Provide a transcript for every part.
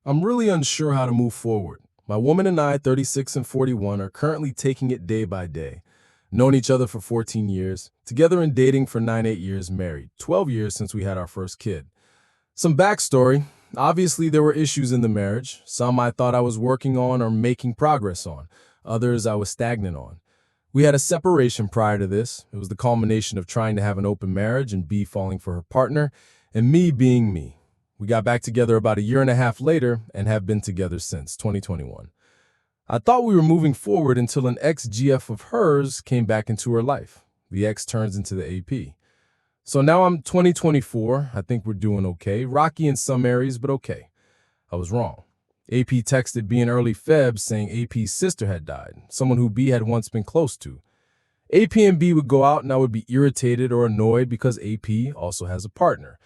I'm really unsure how to move forward. My woman and I, 36 and 41, are currently taking it day by day. Known each other for 14 years, together and dating for 8 years, married, 12 years since we had our first kid. Some backstory. Obviously, there were issues in the marriage. Some I thought I was working on or making progress on. Others I was stagnant on. We had a separation prior to this. It was the culmination of trying to have an open marriage and B falling for her partner, and me being me. We got back together about a year and a half later and have been together since 2021. I thought we were moving forward until an ex-GF of hers came back into her life. The ex turns into the AP. So now I'm 2024. I think we're doing okay. Rocky in some areas, but okay. I was wrong. AP texted B in early Feb saying AP's sister had died, someone who B had once been close to. AP and B would go out and I would be irritated or annoyed because AP also has a partner.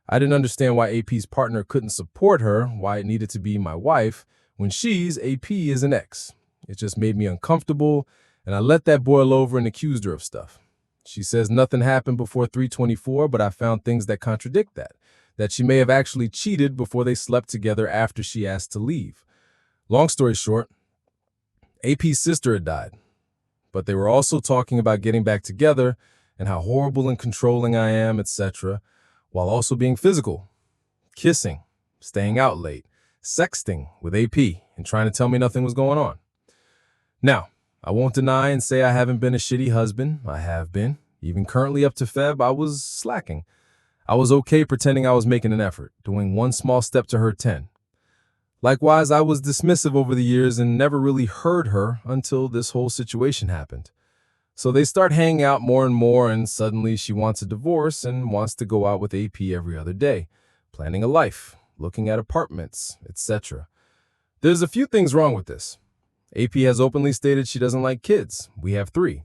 I didn't understand why AP's partner couldn't support her, why it needed to be my wife, when AP is an ex. It just made me uncomfortable, and I let that boil over and accused her of stuff. She says nothing happened before 324, but I found things that contradict that she may have actually cheated before they slept together after she asked to leave. Long story short, AP's sister had died, but they were also talking about getting back together and how horrible and controlling I am, etc., while also being physical, kissing, staying out late, sexting with AP, and trying to tell me nothing was going on. Now, I won't deny and say I haven't been a shitty husband. I have been. Even currently up to Feb, I was slacking. I was okay pretending I was making an effort, doing one small step to her 10. Likewise, I was dismissive over the years and never really heard her until this whole situation happened. So they start hanging out more and more, and suddenly she wants a divorce and wants to go out with AP every other day, planning a life, looking at apartments, etc. There's a few things wrong with this. AP has openly stated she doesn't like kids. We have 3.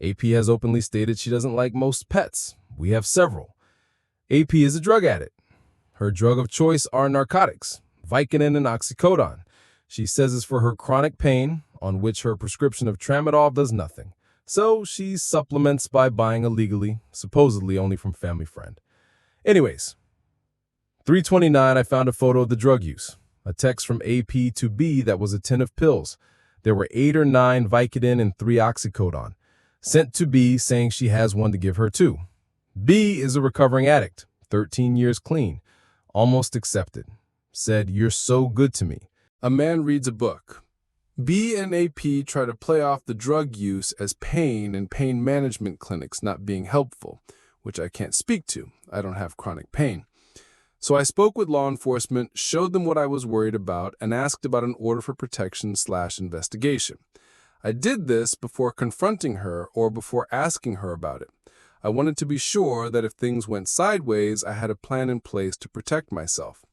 AP has openly stated she doesn't like most pets. We have several. AP is a drug addict. Her drug of choice are narcotics, Vicodin and oxycodone. She says it's for her chronic pain, on which her prescription of tramadol does nothing. So she supplements by buying illegally, supposedly only from family friend. Anyways, 329, I found a photo of the drug use. A text from AP to B that was a tin of pills. There were 8 or 9 Vicodin and 3 oxycodone. Sent to B saying she has one to give her too. B is a recovering addict, 13 years clean. Almost accepted. Said, "You're so good to me." A man reads a book. B and AP try to play off the drug use as pain and pain management clinics not being helpful, which I can't speak to. I don't have chronic pain. So I spoke with law enforcement, showed them what I was worried about, and asked about an order for protection/investigation. I did this before confronting her or before asking her about it. I wanted to be sure that if things went sideways, I had a plan in place to protect myself,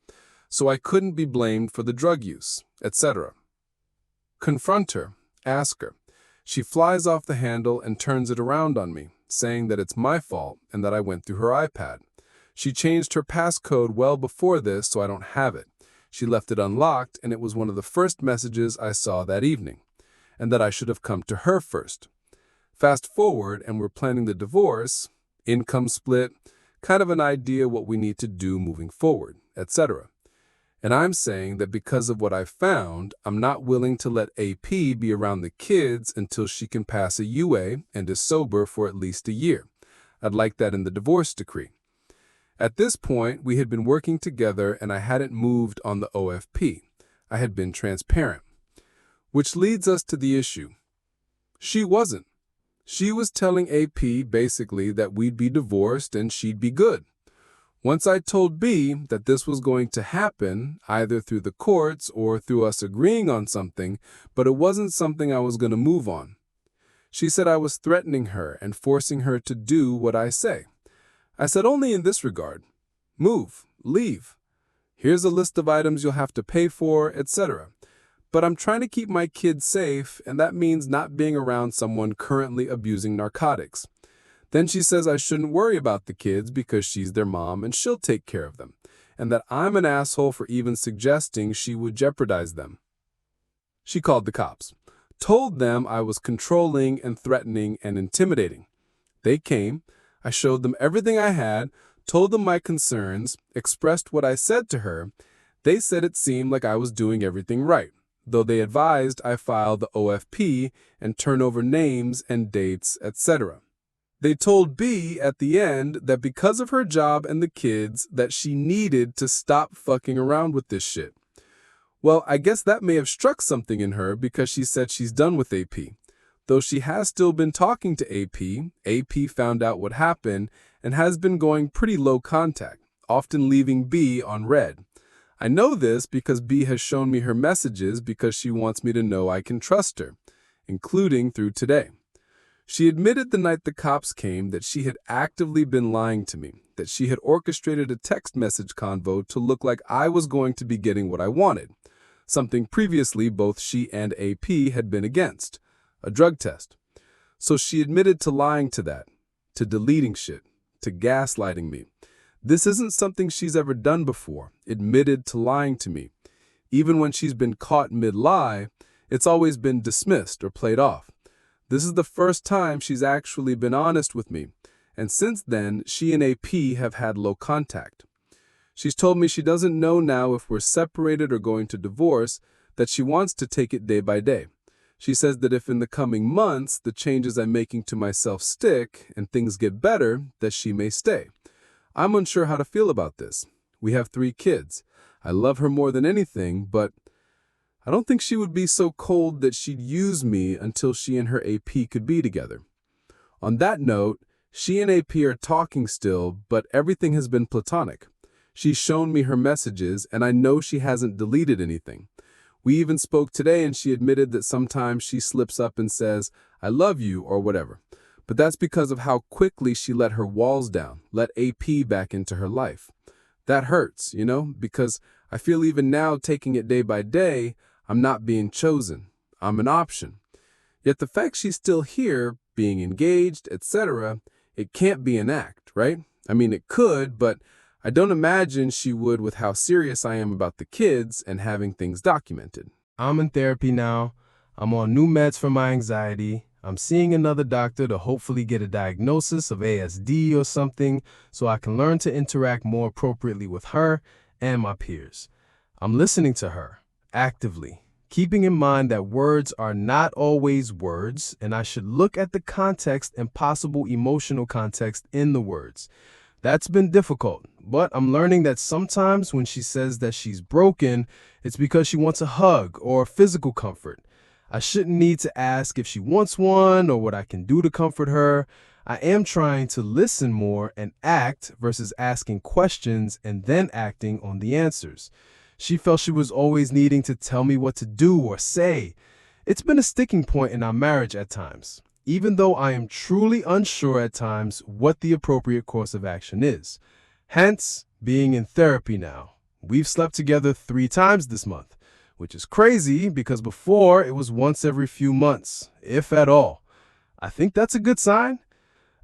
so I couldn't be blamed for the drug use, etc. Confront her, ask her. She flies off the handle and turns it around on me, saying that it's my fault and that I went through her iPad. She changed her passcode well before this, so I don't have it. She left it unlocked, and it was one of the first messages I saw that evening, and that I should have come to her first. Fast forward, and we're planning the divorce, income split, kind of an idea what we need to do moving forward, etc. And I'm saying that because of what I found, I'm not willing to let AP be around the kids until she can pass a UA and is sober for at least a year. I'd like that in the divorce decree. At this point, we had been working together and I hadn't moved on the OFP. I had been transparent. Which leads us to the issue. She wasn't. She was telling AP basically that we'd be divorced and she'd be good. Once I told B that this was going to happen, either through the courts or through us agreeing on something, but it wasn't something I was going to move on. She said I was threatening her and forcing her to do what I say. I said only in this regard. Move, leave. Here's a list of items you'll have to pay for, etc. But I'm trying to keep my kids safe, and that means not being around someone currently abusing narcotics. Then she says I shouldn't worry about the kids because she's their mom and she'll take care of them, and that I'm an asshole for even suggesting she would jeopardize them. She called the cops, told them I was controlling and threatening and intimidating. They came, I showed them everything I had, told them my concerns, expressed what I said to her. They said it seemed like I was doing everything right, though they advised I file the OFP and turn over names and dates, etc. They told B at the end that because of her job and the kids that she needed to stop fucking around with this shit. Well, I guess that may have struck something in her because she said she's done with AP. Though she has still been talking to AP found out what happened and has been going pretty low contact, often leaving B on red. I know this because B has shown me her messages because she wants me to know I can trust her, including through today. She admitted the night the cops came that she had actively been lying to me, that she had orchestrated a text message convo to look like I was going to be getting what I wanted, something previously both she and AP had been against, a drug test. So she admitted to lying to that, to deleting shit, to gaslighting me. This isn't something she's ever done before, admitted to lying to me. Even when she's been caught mid-lie, it's always been dismissed or played off. This is the first time she's actually been honest with me, and since then, she and AP have had low contact. She's told me she doesn't know now if we're separated or going to divorce, that she wants to take it day by day. She says that if in the coming months the changes I'm making to myself stick and things get better, that she may stay. I'm unsure how to feel about this. We have 3 kids. I love her more than anything, but I don't think she would be so cold that she'd use me until she and her AP could be together. On that note, she and AP are talking still, but everything has been platonic. She's shown me her messages, and I know she hasn't deleted anything. We even spoke today, and she admitted that sometimes she slips up and says, "I love you," or whatever. But that's because of how quickly she let her walls down, let AP back into her life. That hurts, because I feel even now taking it day by day, I'm not being chosen. I'm an option. Yet the fact she's still here, being engaged, etc., it can't be an act, right? I mean, it could, but I don't imagine she would with how serious I am about the kids and having things documented. I'm in therapy now. I'm on new meds for my anxiety. I'm seeing another doctor to hopefully get a diagnosis of ASD or something so I can learn to interact more appropriately with her and my peers. I'm listening to her actively, keeping in mind that words are not always words, and I should look at the context and possible emotional context in the words. That's been difficult, but I'm learning that sometimes when she says that she's broken, it's because she wants a hug or physical comfort. I shouldn't need to ask if she wants one or what I can do to comfort her. I am trying to listen more and act versus asking questions and then acting on the answers. She felt she was always needing to tell me what to do or say. It's been a sticking point in our marriage at times, even though I am truly unsure at times what the appropriate course of action is. Hence, being in therapy now. We've slept together 3 times this month, which is crazy because before it was once every few months, if at all. I think that's a good sign.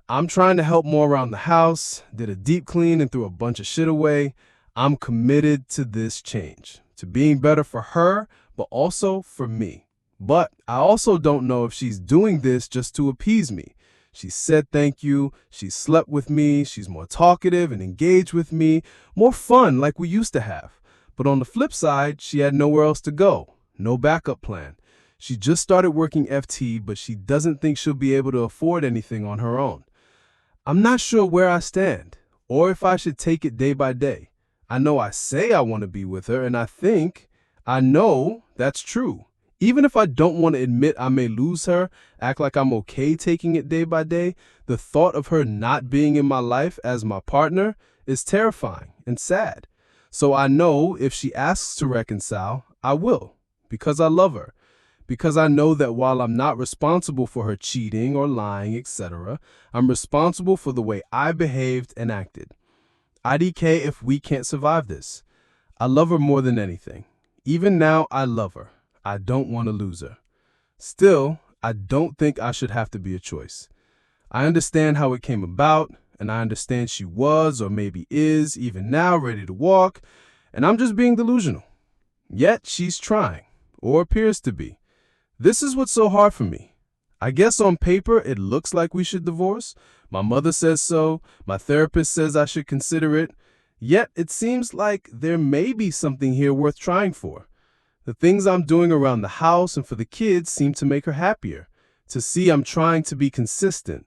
I'm trying to help more around the house, did a deep clean and threw a bunch of shit away. I'm committed to this change, to being better for her, but also for me. But I also don't know if she's doing this just to appease me. She said thank you, she slept with me, she's more talkative and engaged with me, more fun like we used to have. But on the flip side, she had nowhere else to go, no backup plan. She just started working FT, but she doesn't think she'll be able to afford anything on her own. I'm not sure where I stand, or if I should take it day by day. I know I say I want to be with her, and I know that's true. Even if I don't want to admit I may lose her, act like I'm okay taking it day by day, the thought of her not being in my life as my partner is terrifying and sad. So I know if she asks to reconcile, I will, because I love her. Because I know that while I'm not responsible for her cheating or lying, etc., I'm responsible for the way I behaved and acted. IDK if we can't survive this. I love her more than anything. Even now, I love her. I don't want to lose her. Still, I don't think I should have to be a choice. I understand how it came about, and I understand she was or maybe is even now ready to walk, and I'm just being delusional. Yet she's trying, or appears to be. This is what's so hard for me. I guess on paper it looks like we should divorce. My mother says so. My therapist says I should consider it. Yet it seems like there may be something here worth trying for. The things I'm doing around the house and for the kids seem to make her happier. To see I'm trying to be consistent.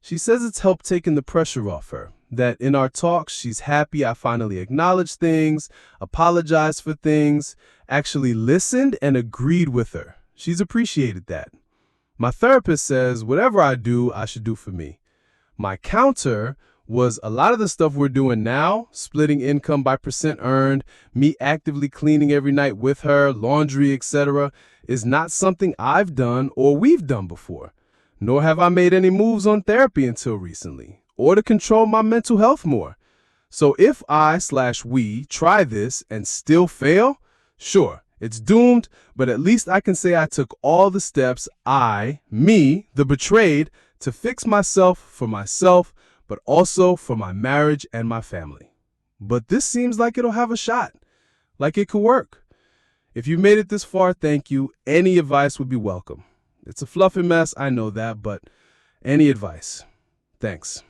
She says it's helped taking the pressure off her, that in our talks she's happy I finally acknowledged things, apologized for things, actually listened and agreed with her. She's appreciated that. My therapist says whatever I do, I should do for me. My counter was a lot of the stuff we're doing now, splitting income by percent earned, me actively cleaning every night with her, laundry, etc., is not something I've done or we've done before. Nor have I made any moves on therapy until recently, or to control my mental health more. So if I/we try this and still fail, sure, it's doomed, but at least I can say I took all the steps me, the betrayed, to fix myself, but also for my marriage and my family. But this seems like it'll have a shot, like it could work. If you made it this far, thank you. Any advice would be welcome. It's a fluffy mess, I know that, but any advice. Thanks.